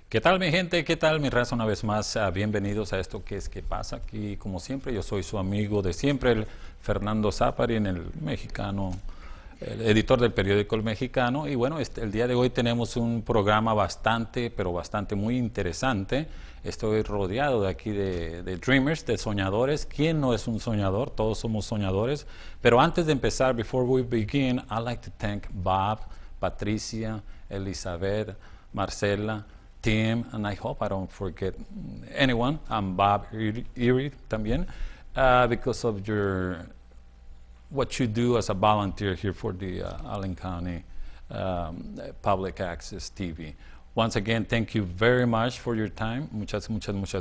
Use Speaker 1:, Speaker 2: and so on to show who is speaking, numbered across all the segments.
Speaker 1: ¿Qué tal mi gente? ¿Qué tal mi raza? Una vez más, bienvenidos a esto que es ¿Qué pasa? Aquí, como siempre, yo soy su amigo de siempre, el Fernando Zapari, en el Mexicano, el editor del periódico El Mexicano. Y bueno, el día de hoy tenemos un programa bastante, pero bastante muy interesante. Estoy rodeado de aquí de dreamers, de soñadores. ¿Quién no es un soñador? Todos somos soñadores. Pero antes de empezar, before we begin, I'd like to thank Bob, Patricia, Elizabeth, Marcela, Tim, and I hope I don't forget anyone. I'm Bob Erie también, because of what you do as a volunteer here for the Allen County Public Access TV. Once again, thank you very much for your time. Muchas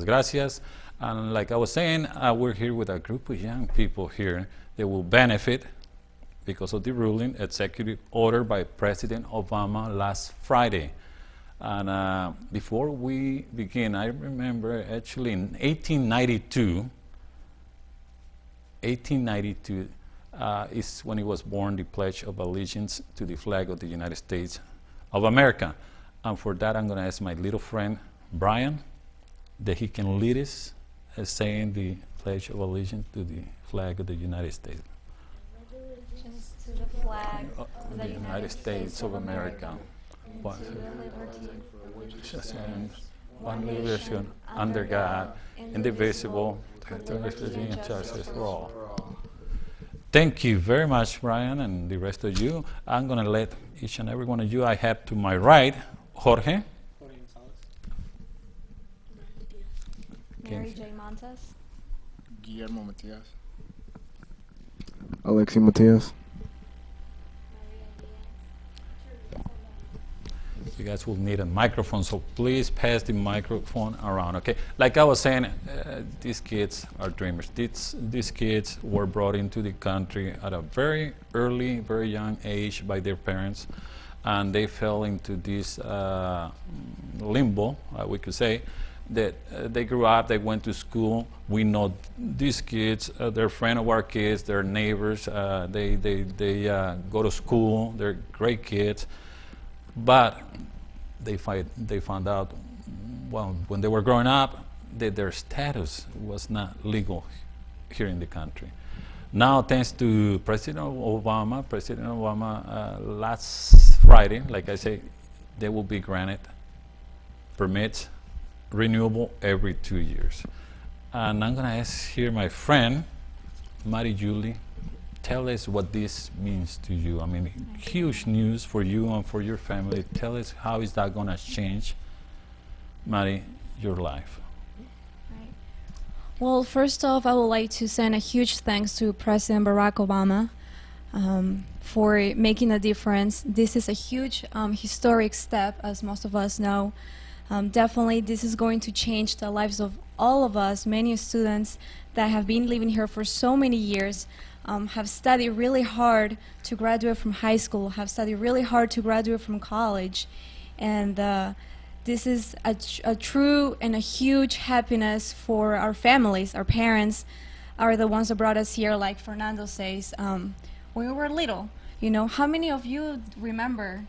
Speaker 1: gracias. And like I was saying, we're here with a group of young people here that will benefit because of the ruling, executive order by President Obama last Friday. And before we begin, I remember actually in 1892 is when it was born, the Pledge of Allegiance to the flag of the United States of America. And for that, I'm going to ask my little friend, Brian, that he can lead us as saying the Pledge of Allegiance to the flag of the United States.
Speaker 2: Allegiance to the flag of the
Speaker 1: United States of America. One nation, under God, indivisible, with justice for all. Thank you very much, Brian, and the rest of you. I'm going to let each and every one of you. I have to my right, Jorge.
Speaker 2: Mary J. Montes.
Speaker 3: Guillermo Matias. Alexi Matias.
Speaker 1: You guys will need a microphone, so please pass the microphone around, okay? Like I was saying, these kids are dreamers. These kids were brought into the country at a very early, very young age by their parents, and they fell into this limbo, we could say, that they grew up, they went to school. We know these kids, they're friends of our kids, they're neighbors, they go to school, they're great kids. But they found out, well, when they were growing up, that their status was not legal here in the country. Now, thanks to President Obama, last Friday, like I say, they will be granted permits, renewable every 2 years. And I'm going to ask here my friend, Mari Julie, tell us what this means to you. I mean, huge news for you and for your family. Tell us how is that going to change, Mari, your life.
Speaker 2: Right. Well, first off, I would like to send a huge thanks to President Barack Obama for making a difference. This is a huge historic step, as most of us know. Definitely, this is going to change the lives of all of us, many students that have been living here for so many years. Have studied really hard to graduate from high school, have studied really hard to graduate from college. And this is a true and a huge happiness for our families. Our parents are the ones that brought us here, like Fernando says. When we were little, you know, how many of you remember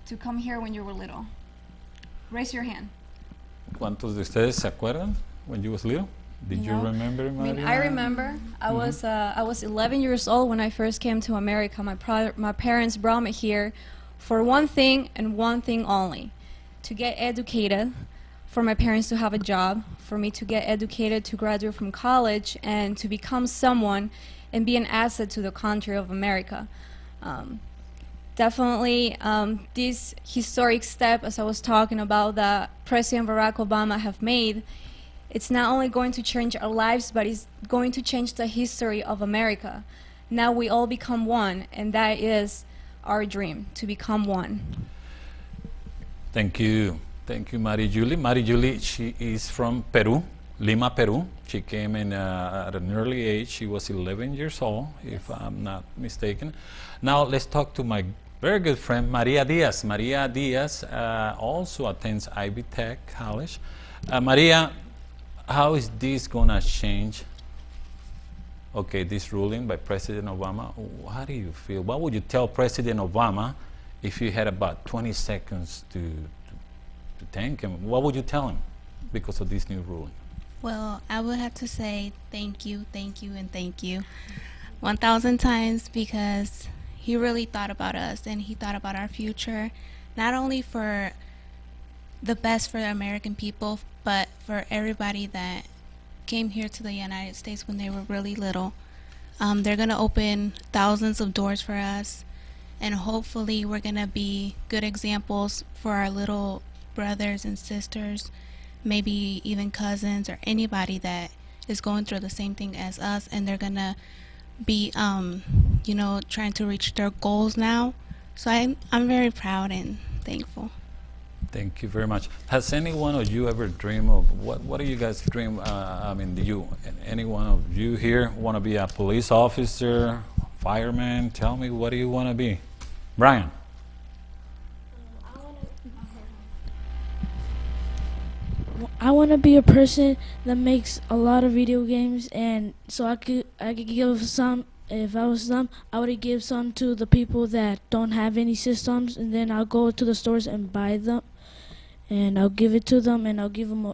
Speaker 2: to come here when you were little? Raise your hand.
Speaker 1: ¿Cuántos de ustedes se acuerdan when you was little? Did you remember, Maria?
Speaker 2: I mean, I remember. I was 11 years old when I first came to America. My parents brought me here for one thing and one thing only: to get educated, for my parents to have a job, for me to get educated, to graduate from college, and to become someone and be an asset to the country of America. Definitely, this historic step, as I was talking about, that President Barack Obama have made, it's not only going to change our lives, but it's going to change the history of America. Now we all become one, and that is our dream, to become one.
Speaker 1: Thank you, Mari Julie. Mari Julie, she is from Peru, Lima, Peru. She came in at an early age. She was 11 years old, if I'm not mistaken. Now let's talk to my very good friend, Maria Diaz. Maria Diaz also attends Ivy Tech College. Maria, how is this going to change, okay, this ruling by President Obama? How do you feel? What would you tell President Obama if you had about 20 seconds to to thank him, what would you tell him because of this new ruling?
Speaker 4: Well, I would have to say thank you, and thank you 1,000 times because he really thought about us and he thought about our future, not only for the best for the American people, but for everybody that came here to the United States when they were really little. They're going to open thousands of doors for us, and hopefully we're going to be good examples for our little brothers and sisters, maybe even cousins or anybody that is going through the same thing as us, and they're going to be, trying to reach their goals now. So I'm very proud and thankful.
Speaker 1: Thank you very much. Has any one of you ever dreamed of, what do you guys dream, do you, any one of you here want to be a police officer, fireman? Tell me, what do you want to be? Brian?
Speaker 5: I want to be a person that makes a lot of video games, and so I could give some. If I was them, I would give some to the people that don't have any systems, and then I'll go to the stores and buy them, and I'll give it to them, and I'll give them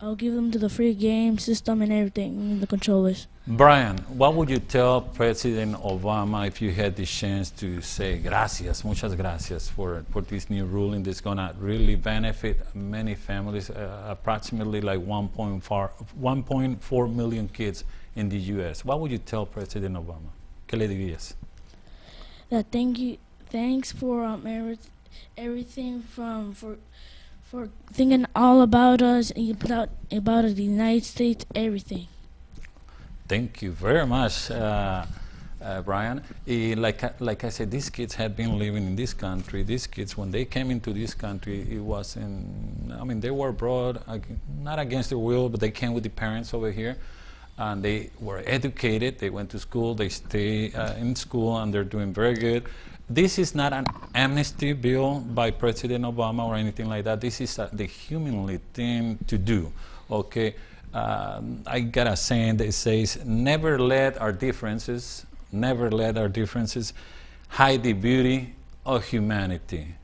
Speaker 5: I'll give them to the free game system and everything, and the controllers.
Speaker 1: Brian, what would you tell President Obama if you had the chance to say gracias, muchas gracias for this new ruling that's going to really benefit many families, approximately like 1.4 million kids in the U.S. What would you tell President Obama? ¿Qué le dirías?
Speaker 5: Thanks for everything for thinking all about us, about the United States, everything.
Speaker 1: Thank you very much, Brian. Like I said, these kids had been living in this country. These kids, when they came into this country, it wasn't, they were brought, not against their will, but they came with the parents over here. And they were educated, they went to school, they stay in school, and they're doing very good. This is not an amnesty bill by President Obama or anything like that. This is the humanly thing to do, okay? I got a saying that says, never let our differences hide the beauty of humanity.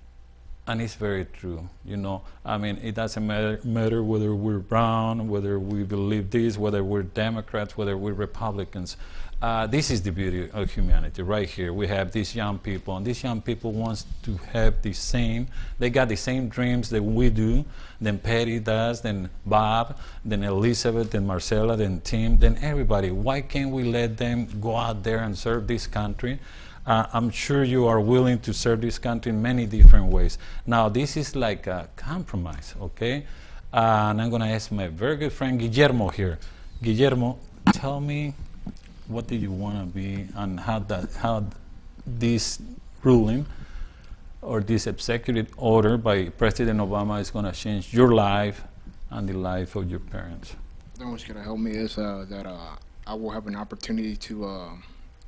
Speaker 1: And it's very true, it doesn't matter whether we're brown, whether we believe this, whether we're Democrats, whether we're Republicans. This is the beauty of humanity right here. We have these young people, and these young people want to have they got the same dreams that we do, than Patty does, than Bob, than Elizabeth, than Marcela, than Tim, than everybody. Why can't we let them go out there and serve this country? I'm sure you are willing to serve this country in many different ways. Now, this is like a compromise, okay? And I'm going to ask my very good friend Guillermo here. Guillermo, tell me, what do you want to be, and how this ruling or this executive order by President Obama is going to change your life and the life of your parents?
Speaker 3: What's going to help me is that I will have an opportunity to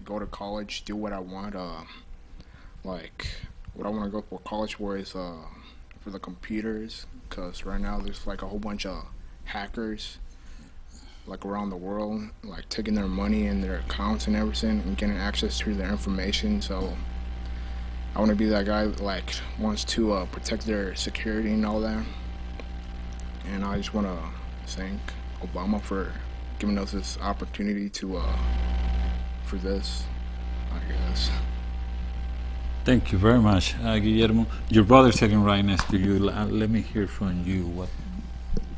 Speaker 3: go to college, do what I want. Like, what I want to go for college for is for the computers, because right now there's like a whole bunch of hackers like around the world, like taking their money and their accounts and everything and getting access to their information. So I want to be that guy that like wants to protect their security and all that. And I just want to thank Obama for giving us this opportunity to for this, I guess.
Speaker 1: Thank you very much, Guillermo. Your brother's sitting right next to you. Let me hear from you,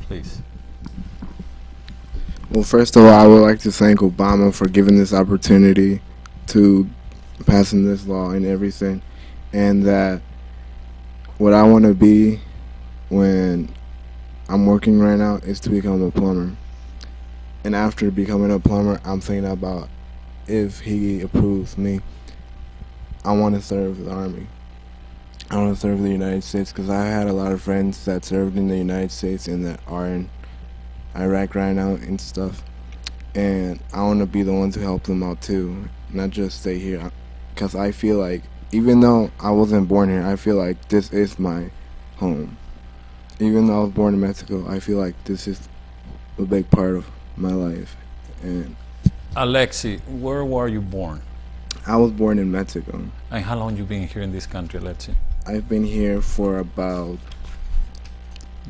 Speaker 1: please.
Speaker 3: Well, first of all, I would like to thank Obama for giving this opportunity to passing this law and everything, and that what I want to be when I'm working right now is to become a plumber. And after becoming a plumber, I'm thinking about, if he approves me, I want to serve the Army. I want to serve the United States, because I had a lot of friends that served in the United States and that are in Iraq right now and stuff. And I want to be the one to help them out too, not just stay here. Because I feel like, even though I wasn't born here, I feel like this is my home. Even though I was born in Mexico, I feel like this is a big part of my life. And
Speaker 1: Alexi, where were you born?
Speaker 3: I was born in Mexico.
Speaker 1: And how long you been here in this country, Alexi?
Speaker 3: I've been here for about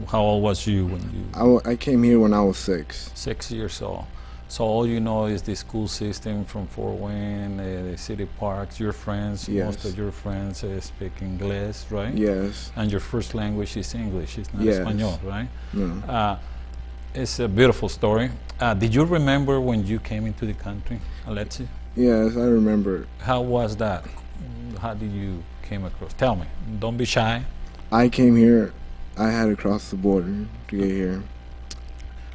Speaker 1: How old was you when you
Speaker 3: I came here when I was 6.
Speaker 1: 6 years old? So all you know is the school system from Fort Wayne, the city parks, your friends, most
Speaker 3: Yes.
Speaker 1: of your friends speak English, right?
Speaker 3: Yes.
Speaker 1: And your first language is English, it's not
Speaker 3: Yes.
Speaker 1: Espanol, right?
Speaker 3: No.
Speaker 1: It's a beautiful story. Did you remember when you came into the country, Alexi?
Speaker 3: Yes, I remember.
Speaker 1: How was that? How did you came across? Tell me. Don't be shy.
Speaker 3: I came here. I had to cross the border to get here.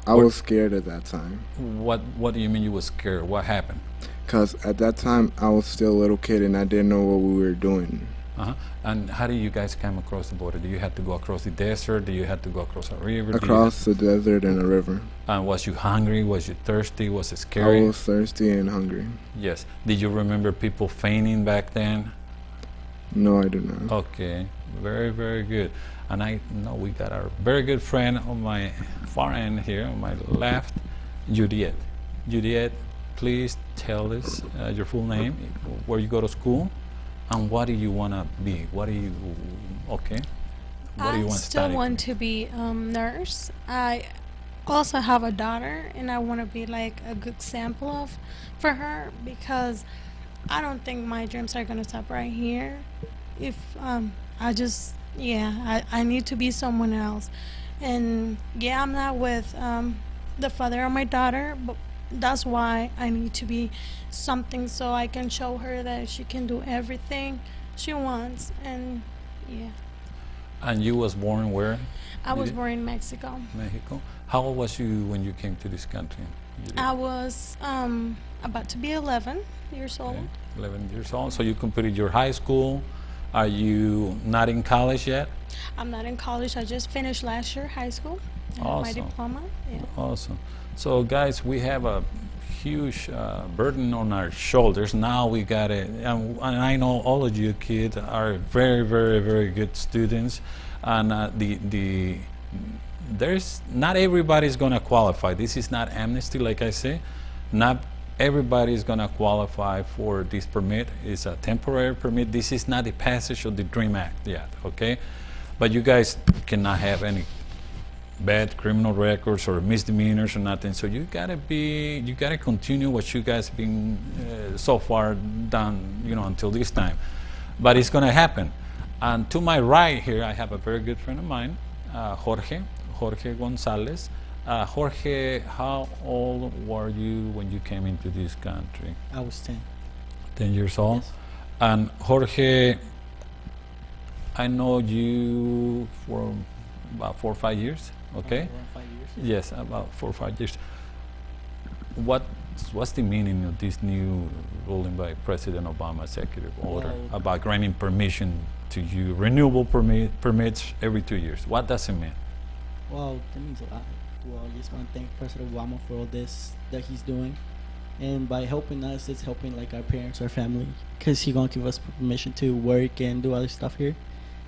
Speaker 3: I
Speaker 1: What-
Speaker 3: was scared at that time.
Speaker 1: What do you mean you were scared? What happened?
Speaker 3: Because at that time, I was still a little kid and I didn't know what we were doing.
Speaker 1: Uh-huh. And how do you guys come across the border? Do you have to go across the desert? Do you have to go across a river? Do you
Speaker 3: Across the desert and a river.
Speaker 1: and was you hungry? Was you thirsty? Was it
Speaker 3: I
Speaker 1: scary?
Speaker 3: was thirsty and hungry.
Speaker 1: Yes. Did you remember people fainting back then?
Speaker 3: No, I do not.
Speaker 1: Okay. Very, very good. And I know we got our very good friend on my far end here, on my left, Juliet. Juliet, please tell us your full name, where you go to school, and what do you want to be? What do you, okay? What do you
Speaker 6: I
Speaker 1: want to
Speaker 6: still
Speaker 1: study?
Speaker 6: want to be nurse. I also have a daughter, and I want to be like a good example of for her because I don't think my dreams are gonna stop right here. If I just I need to be someone else, and yeah, I'm not with the father of my daughter, but that's why I need to be something so I can show her that she can do everything she wants, and yeah.
Speaker 1: And you was born where?
Speaker 6: I was
Speaker 1: You-
Speaker 6: born in Mexico.
Speaker 1: Mexico. How old was you when you came to this country? Juliet?
Speaker 6: I was about to be 11 years old.
Speaker 1: Okay, 11 years old. So you completed your high school. Are you not in college yet?
Speaker 6: I'm not in college. I just finished last year high school. I have my
Speaker 1: Awesome.
Speaker 6: diploma. Yeah.
Speaker 1: Awesome. So, guys, we have a huge burden on our shoulders. Now we got it. And I know all of you kids are very, very, very good students. And there's not everybody's going to qualify. This is not amnesty, like I say. Not everybody is going to qualify for this permit. It's a temporary permit. This is not the passage of the DREAM Act yet, okay? But you guys cannot have any bad criminal records or misdemeanors or nothing. So you gotta continue what you guys been so far done, until this time. But it's gonna happen. And to my right here, I have a very good friend of mine, Jorge Gonzalez. Jorge, how old were you when you came into this country?
Speaker 7: I was 10.
Speaker 1: 10 years old?
Speaker 7: Yes.
Speaker 1: And Jorge, I know you for about 4 or 5 years, okay?
Speaker 7: Around 5 years.
Speaker 1: Yes, about 4 or 5 years. What's the meaning of this new ruling by President Obama executive order
Speaker 7: Well-
Speaker 1: about granting permission to you, renewable permits every 2 years? What does it mean?
Speaker 7: Well, that means a lot. Well, I just want to thank President Obama for all this that he's doing. And by helping us, it's helping like our parents, our family, because he's going to give us permission to work and do other stuff here.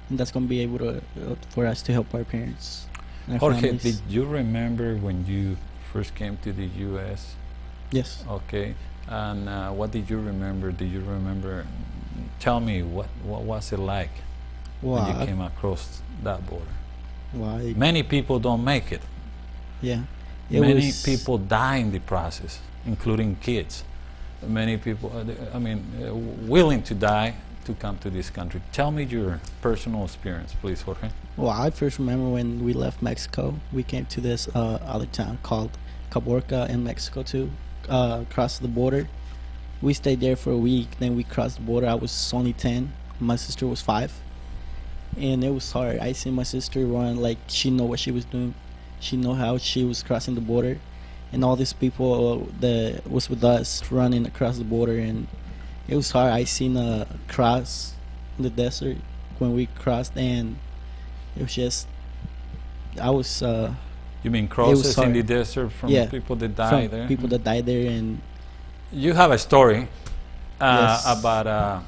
Speaker 7: And that's going to be able to, for us to help our parents and our
Speaker 1: Jorge,
Speaker 7: families.
Speaker 1: did you remember when you first came to the U.S.?
Speaker 7: Yes.
Speaker 1: Okay, and what did you remember? Did you remember? Tell me what was it like when you
Speaker 7: Well,
Speaker 1: came across that border?
Speaker 7: Many,
Speaker 1: Many people don't make it.
Speaker 7: yeah. It
Speaker 1: Many
Speaker 7: was,
Speaker 1: people die in the process, including kids. Many people, willing to die to come to this country. Tell me your personal experience, please, Jorge.
Speaker 7: Well, I first remember when we left Mexico, we came to this other town called Caborca in Mexico to cross the border. We stayed there for a week, then we crossed the border. I was only 10, my sister was 5, and it was hard. I seen my sister run like she know what she was doing. She know how she was crossing the border, and all these people that was with us running across the border, and it was hard. I seen a cross in the desert when we crossed, and it was just, I was
Speaker 1: You mean crosses in
Speaker 7: hard.
Speaker 1: the desert from
Speaker 7: Yeah,
Speaker 1: people that die
Speaker 7: from
Speaker 1: there?
Speaker 7: people that died there, and
Speaker 1: You have a story
Speaker 7: Yes.
Speaker 1: about a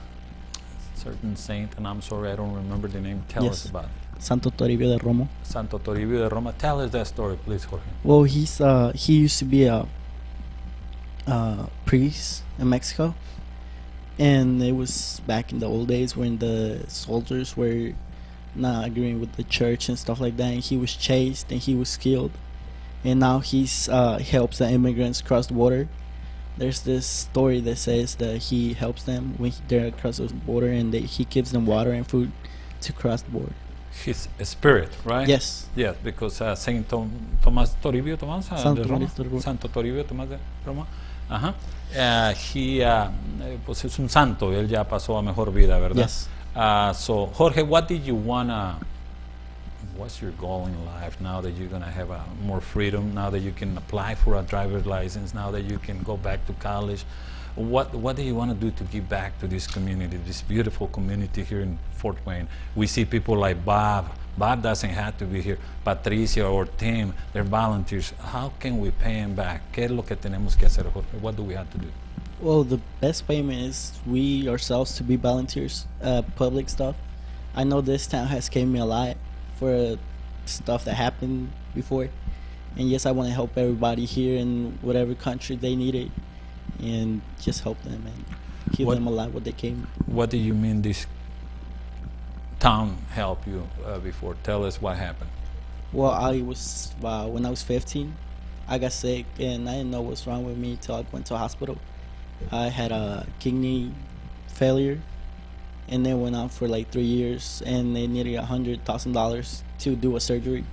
Speaker 1: certain saint, and I'm sorry I don't remember the name. Tell us
Speaker 7: Yes.
Speaker 1: about it.
Speaker 7: Santo Toribio de Romo.
Speaker 1: Santo Toribio de Roma. Tell us that story, please, Jorge.
Speaker 7: Well, he used to be a priest in Mexico, and it was back in the old days when the soldiers were not agreeing with the church and stuff like that, and he was chased and he was killed. And now he's helps the immigrants cross the border. There's this story that says that he helps them when they're across the border, and he gives them water and food to cross the border.
Speaker 1: His spirit, right?
Speaker 7: Yes.
Speaker 1: Yes, because Saint Thomas Toribio Thomas
Speaker 7: Santo
Speaker 1: de Roma,
Speaker 7: Tomás de Roma.
Speaker 1: Santo Toribio Tomás de Roma, ajá. Pues es un santo, él ya pasó a mejor vida, ¿verdad?
Speaker 7: Yes.
Speaker 1: So Jorge, what did you wanna? What's your goal in life now that you're gonna have more freedom? Now that you can apply for a driver's license? Now that you can go back to college? What do you want to do to give back to this community, this beautiful community here in Fort Wayne? We see people like Bob. Bob doesn't have to be here. Patricia or Tim, they're volunteers. How can we pay them back? ¿Qué es lo que tenemos que hacer, Jorge? What do we have to do?
Speaker 7: Well, the best payment is we ourselves to be volunteers, public stuff. I know this town has given me a lot for stuff that happened before. And yes, I want to help everybody here in whatever country they need it, and just help them and give them a lot what they came.
Speaker 1: What do you mean this town helped you before? Tell us what happened.
Speaker 7: Well, I was when I was 15, I got sick and I didn't know what's wrong with me until I went to a hospital. I had a kidney failure, and then went on for like 3 years, and they needed $100,000 to do a surgery.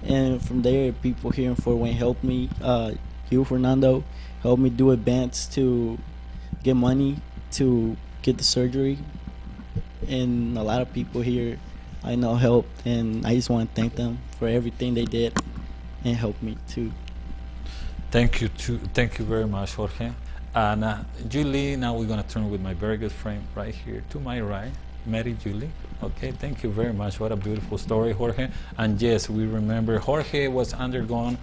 Speaker 7: And from there, people here in Fort Wayne helped me. You, Fernando, helped me do advance to get money to get the surgery. And a lot of people here I know helped, and I just want to thank them for everything they did and helped me too.
Speaker 1: Thank you very much, Jorge. And Julie, now we're going to turn with my very good friend right here to my right, Mary Julie. Okay, thank you very much. What a beautiful story, Jorge. And yes, we remember Jorge was undergone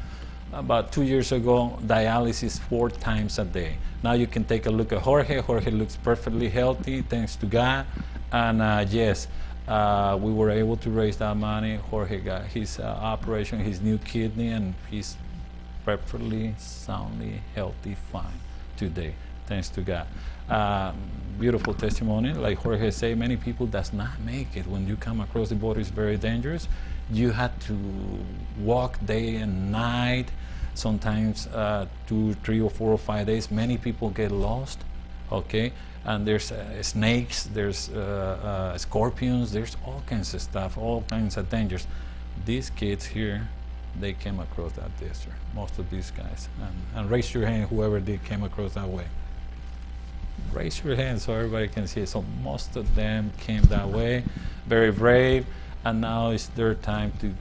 Speaker 1: about 2 years ago dialysis 4 times a day. Now you can take a look at Jorge. Jorge looks perfectly healthy, thanks to God. And yes, we were able to raise that money. Jorge got his operation, his new kidney, and he's perfectly, soundly, healthy, fine today, thanks to God. Beautiful testimony. Like Jorge said, many people does not make it. When you come across the border, it's very dangerous. You had to walk day and night, sometimes 2, 3, or 4 or 5 days. Many people get lost, okay? And there's snakes, there's scorpions, there's all kinds of stuff, all kinds of dangers. These kids here, they came across that desert, most of these guys. And raise your hand, whoever did came across that way. Raise your hand so everybody can see it. So most of them came that way, very brave, and now it's their time to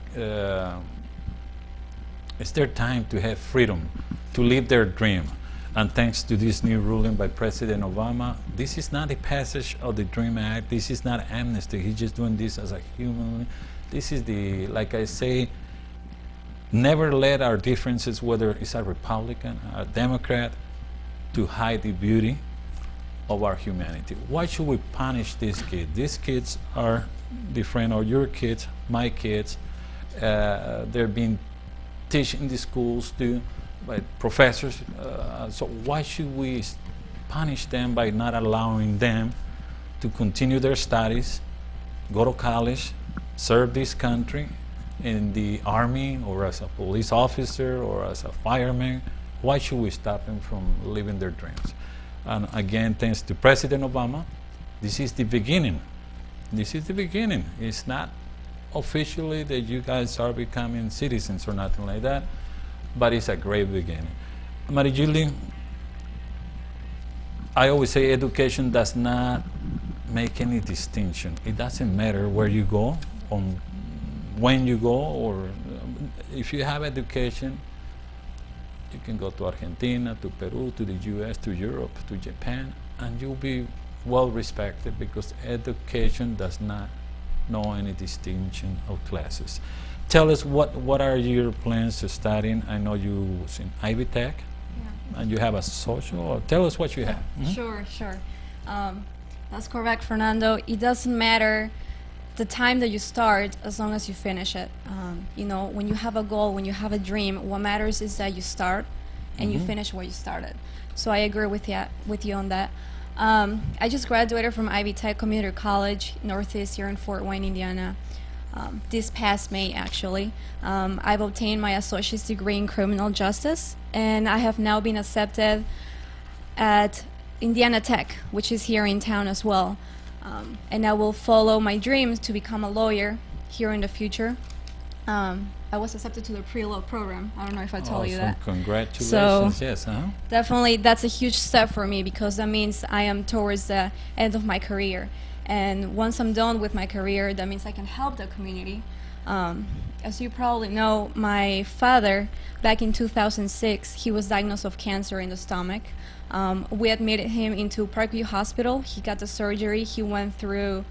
Speaker 1: have freedom, to live their dream. And thanks to this new ruling by President Obama, this is not a passage of the DREAM Act. This is not amnesty. He's just doing this as a human. This is the, like I say, never let our differences, whether it's a Republican, a Democrat, to hide the beauty of our humanity. Why should we punish these kids? These kids are different, or your kids, my kids. They're being taught in the schools too, by professors. So why should we punish them by not allowing them to continue their studies, go to college, serve this country in the army, or as a police officer, or as a fireman? Why should we stop them from living their dreams? And again, thanks to President Obama, this is the beginning. This is the beginning. It's not officially that you guys are becoming citizens or nothing like that, but it's a great beginning. Mary Julie, I always say education does not make any distinction. It doesn't matter where you go, on when you go, or if you have education, you can go to Argentina, to Peru, to the US, to Europe, to Japan, and you'll be well respected, because education does not know any distinction of classes. Tell us, what are your plans to studying? I know you was in Ivy Tech, yeah, and you have a social, or tell us what you have.
Speaker 2: Sure. That's correct, Fernando. It doesn't matter the time that you start, as long as you finish it. You know, when you have a goal, when you have a dream, what matters is that you start and you finish where you started. So I agree with you on that. I just graduated from Ivy Tech Community College, Northeast here in Fort Wayne, Indiana. This past May, actually. I've obtained my associate's degree in criminal justice, and I have now been accepted at Indiana Tech, which is here in town as well. And I will follow my dreams to become a lawyer here in the future. I was accepted to the pre-law program. I don't know if I told you that.
Speaker 1: Congratulations.
Speaker 2: So,
Speaker 1: yes,
Speaker 2: definitely, that's a huge step for me because that means I am towards the end of my career. And once I'm done with my career, that means I can help the community. As you probably know, my father, back in 2006, he was diagnosed with cancer in the stomach. We admitted him into Parkview Hospital. He got the surgery. He went through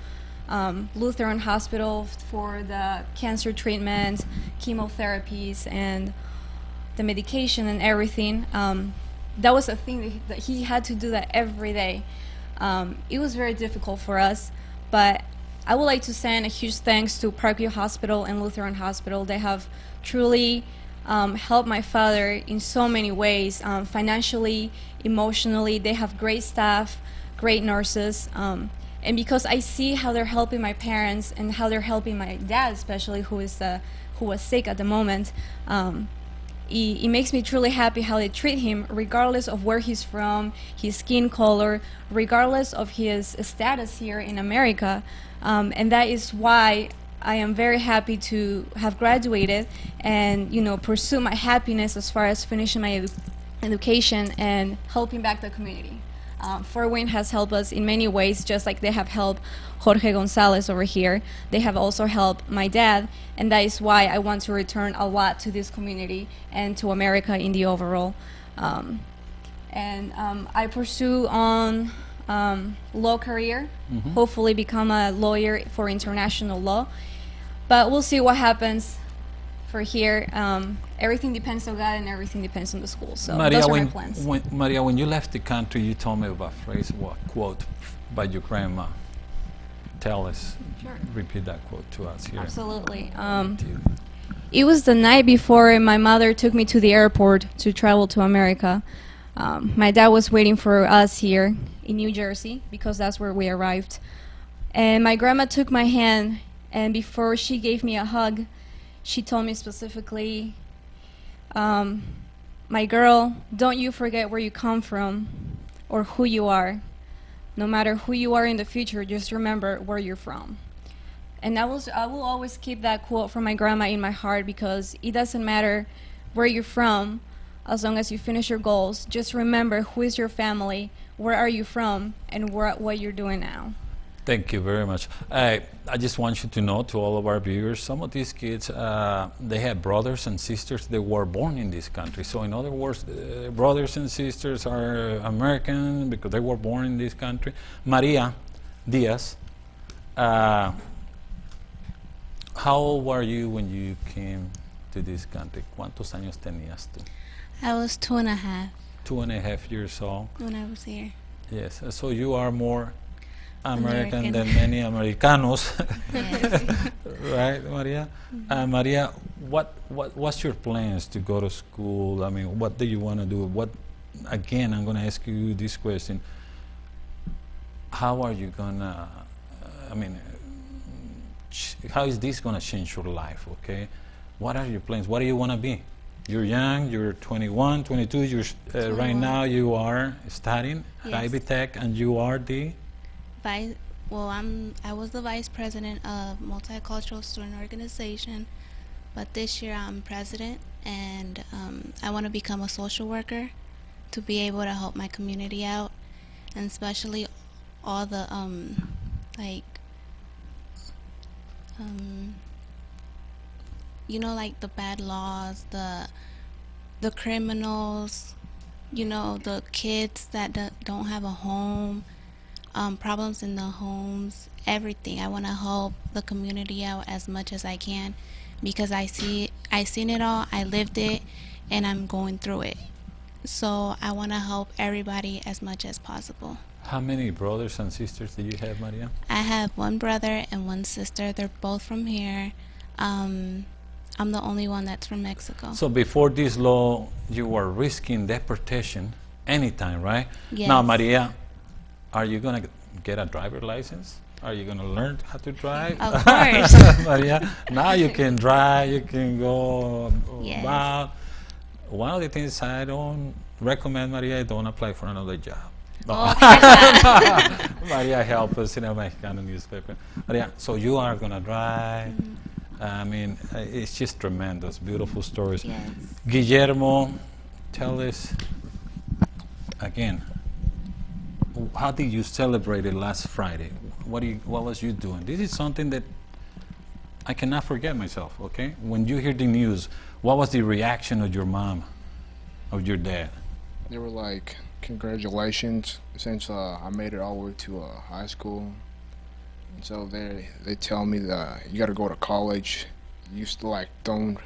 Speaker 2: Lutheran Hospital for the cancer treatment, chemotherapies, and the medication and everything. That was a thing that he had to do that every day. It was very difficult for us, but I would like to send a huge thanks to Parkview Hospital and Lutheran Hospital. They have truly helped my father in so many ways, financially, emotionally. They have great staff, great nurses. And because I see how they're helping my parents and how they're helping my dad, especially who was sick at the moment, it makes me truly happy how they treat him, regardless of where he's from, his skin color, regardless of his status here in America. And that is why I am very happy to have graduated and, pursue my happiness as far as finishing my education and helping back the community. Fort Wayne has helped us in many ways, just like they have helped Jorge Gonzalez over here. They have also helped my dad, and that is why I want to return a lot to this community and to America in the overall. I pursue on law career, hopefully become a lawyer for international law. But we'll see what happens for here. Everything depends on God and everything depends on the school. So
Speaker 1: Maria,
Speaker 2: those are my plans.
Speaker 1: Maria, when you left the country, you told me about a phrase, what quote by your grandma. Tell us,
Speaker 2: Sure.
Speaker 1: Repeat that quote to us here.
Speaker 2: Absolutely. It was the night before my mother took me to the airport to travel to America. My dad was waiting for us here in New Jersey because that's where we arrived. And my grandma took my hand, and before she gave me a hug, she told me specifically, my girl, don't you forget where you come from or who you are. No matter who you are in the future, just remember where you're from. And I will always keep that quote from my grandma in my heart because it doesn't matter where you're from as long as you finish your goals. Just remember who is your family, where are you from, and what you're doing now.
Speaker 1: Thank you very much. I just want you to know, to all of our viewers, some of these kids, they have brothers and sisters that were born in this country. So in other words, brothers and sisters are American because they were born in this country. Maria Diaz, how old were you when you came to this country? ¿Cuántos años tenías tú?
Speaker 4: I was 2.5
Speaker 1: 2.5 years old.
Speaker 4: when I was here.
Speaker 1: Yes, so you are more American than many Americanos,
Speaker 4: Yes.
Speaker 1: right, Maria? Maria, what's your plans to go to school? I mean, what do you want to do? Again, I'm going to ask you this question. How are you going to, how is this going to change your life, okay? What are your plans? What do you want to be? You're young, you're 21, 22, you're, right now you are studying at
Speaker 4: Yes.
Speaker 1: Ivy Tech, and you are the?
Speaker 4: I was the vice president of Multicultural Student Organization, but this year I'm president, and I want to become a social worker to be able to help my community out, and especially all the like the bad laws, the criminals, the kids that don't have a home. Problems in the homes, everything. I want to help the community out as much as I can because I seen it all, I lived it, and I'm going through it. So I want to help everybody as much as possible.
Speaker 1: How many brothers and sisters do you have, Maria?
Speaker 4: I have one brother and one sister. They're both from here. I'm the only one that's from Mexico.
Speaker 1: So before this law, you were risking deportation anytime, right?
Speaker 4: Yes.
Speaker 1: Now, Maria, are you going to get a driver license? Are you going to learn how to drive?
Speaker 4: Of course.
Speaker 1: Maria, now you can drive, you can go
Speaker 4: Yes.
Speaker 1: about. One of the things I don't recommend, Maria, don't apply for another job. No.
Speaker 4: Oh, of course not.
Speaker 1: Maria help us in a Mexicano newspaper. Maria, so you are going to drive. I mean, it's just tremendous, beautiful stories.
Speaker 4: Yes.
Speaker 1: Guillermo, tell us again, how did you celebrate it last Friday? What was you doing? This is something that I cannot forget myself, okay? When you hear the news, what was the reaction of your mom, of your dad?
Speaker 3: They were like, congratulations, since I made it all the way to high school. And so they tell me that you got to go to college. You used to like don't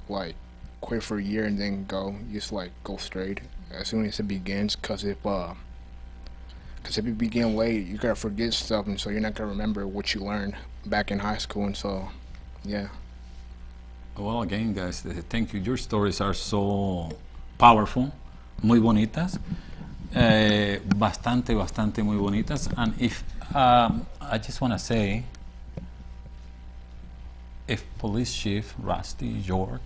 Speaker 3: like quit for a year and then go. You just like go straight as soon as it begins, cause if you begin late, you gotta forget stuff, and so you're not gonna remember what you learned back in high school. And so, yeah.
Speaker 1: Well, again, guys, thank you. Your stories are so powerful, muy bonitas, bastante muy bonitas. And if I just want to say, if Police Chief Rusty York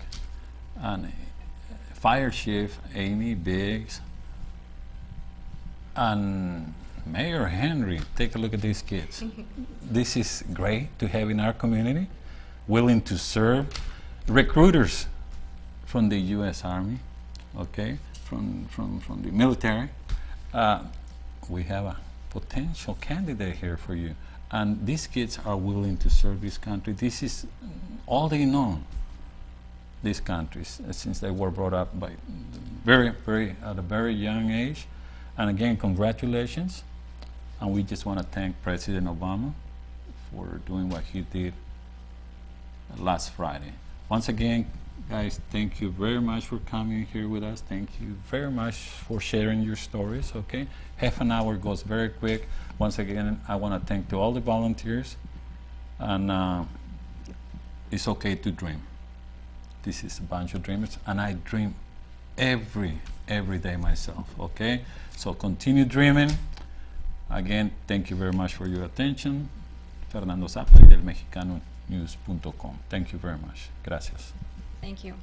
Speaker 1: and Fire Chief Amy Biggs and Mayor Henry, take a look at these kids. This is great to have in our community, willing to serve. Recruiters from the U.S. Army, okay, from the military. We have a potential candidate here for you. And these kids are willing to serve this country. This is all they know, these countries, since they were brought up by at a very young age. And again, congratulations. And we just want to thank President Obama for doing what he did last Friday. Once again, guys, thank you very much for coming here with us. Thank you very much for sharing your stories, okay? Half an hour goes very quick. Once again, I want to thank to all the volunteers. And it's okay to dream. This is a bunch of dreamers, and I dream every day myself, okay? So continue dreaming. Again, thank you very much for your attention. Fernando Zapata del Mexicano.news.com. Thank you very much. Gracias.
Speaker 2: Thank you.